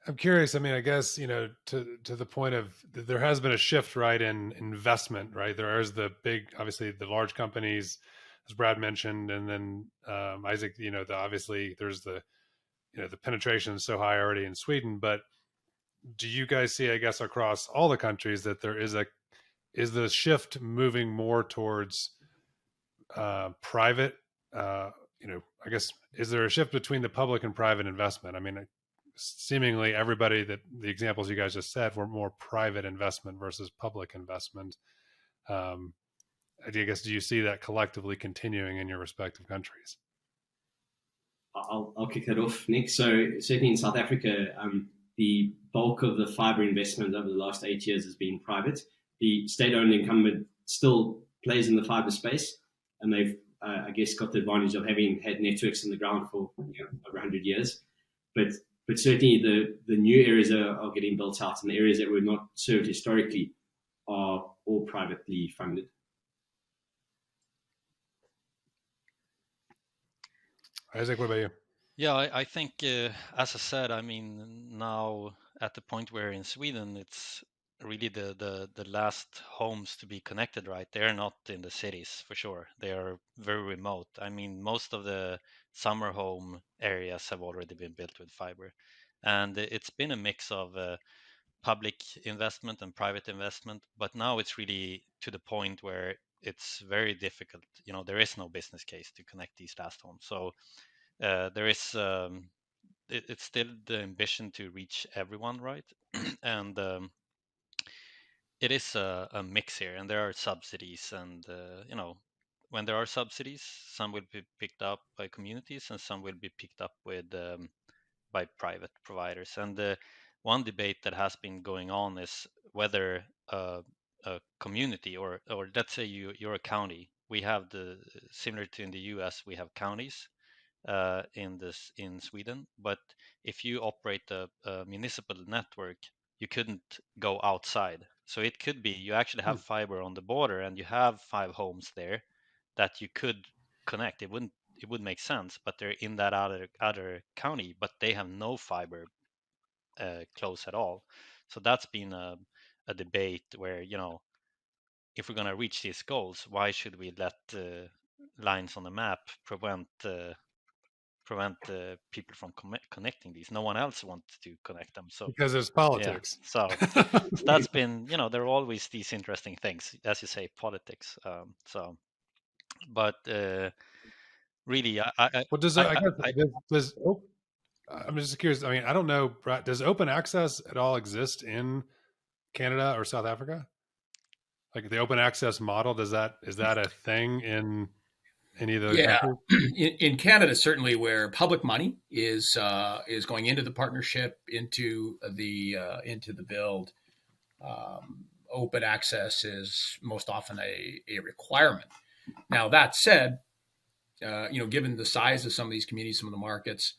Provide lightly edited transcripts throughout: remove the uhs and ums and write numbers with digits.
I'm curious. I mean, I guess, to the point of there has been a shift, right, in investment, right? There is the big, obviously, the large companies, as Brad mentioned, and then Isaac, obviously there's the penetration is so high already in Sweden. But do you guys see, I guess, across all the countries that there is the shift moving more towards private? I guess, is there a shift between the public and private investment? I mean, seemingly everybody that the examples you guys just said were more private investment versus public investment. Um, I guess, do you see that collectively continuing in your respective countries? I'll kick it off, Nick. So certainly in South Africa, the bulk of the fiber investment over the last 8 years has been private. The state-owned incumbent still plays in the fiber space, and they've, I guess, got the advantage of having had networks in the ground for over 100 years. But certainly the new areas are getting built out, and the areas that were not served historically are all privately funded. Isaac, what about you? Yeah, I think, as I said, I mean, now at the point where in Sweden, it's really the last homes to be connected, right? They're not in the cities for sure. They are very remote. I mean, most of the summer home areas have already been built with fiber. And it's been a mix of public investment and private investment, but now it's really to the point where it's very difficult. There is no business case to connect these last homes. So there is it's still the ambition to reach everyone, right? And it is a mix here, and there are subsidies, and when there are subsidies, some will be picked up by communities and some will be picked up with by private providers. And one debate that has been going on is whether a community, or let's say you're a county. We have similar to in the US, we have counties in Sweden. But if you operate a municipal network, you couldn't go outside. So it could be you actually have fiber on the border, and you have 5 homes there that you could connect. It would make sense, but they're in that other county, but they have no fiber close at all. So that's been a debate where, if we're going to reach these goals, why should we let lines on the map prevent people from connecting these? No one else wants to connect them. So Because it's yeah, politics. so that's been, there are always these interesting things, as you say, politics. But really, What does I'm just curious. I mean, I don't know, Brad, does open access at all exist in Canada or South Africa? Like the open access model, is that a thing in any of the Yeah, countries? in Canada, certainly where public money is going into the partnership, into the build, open access is most often a requirement. Now that said, given the size of some of these communities, some of the markets,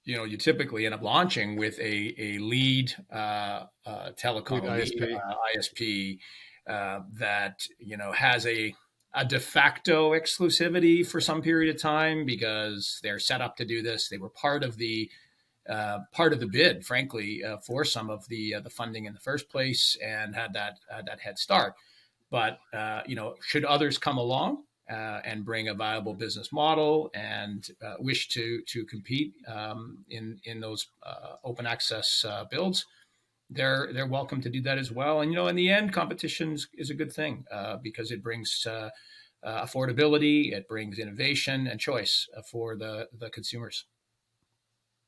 you typically end up launching with a lead telecom, ISP. ISP that has a de facto exclusivity for some period of time because they're set up to do this. They were part of the bid, frankly, for some of the funding in the first place, and had that head start. But should others come along and bring a viable business model and wish to compete in those open access builds, they're welcome to do that as well. And in the end, competition is a good thing because it brings affordability, it brings innovation and choice for the consumers.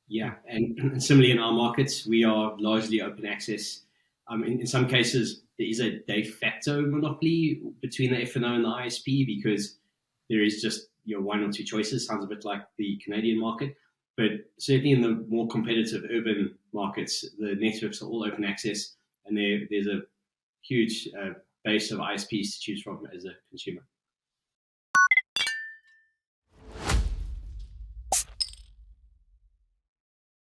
Yeah, and similarly in our markets, we are largely open access. In some cases, there is a de facto monopoly between the FNO and the ISP because there is just one or two choices. Sounds a bit like the Canadian market, but certainly in the more competitive urban markets, the networks are all open access, and there's a huge base of ISPs to choose from as a consumer.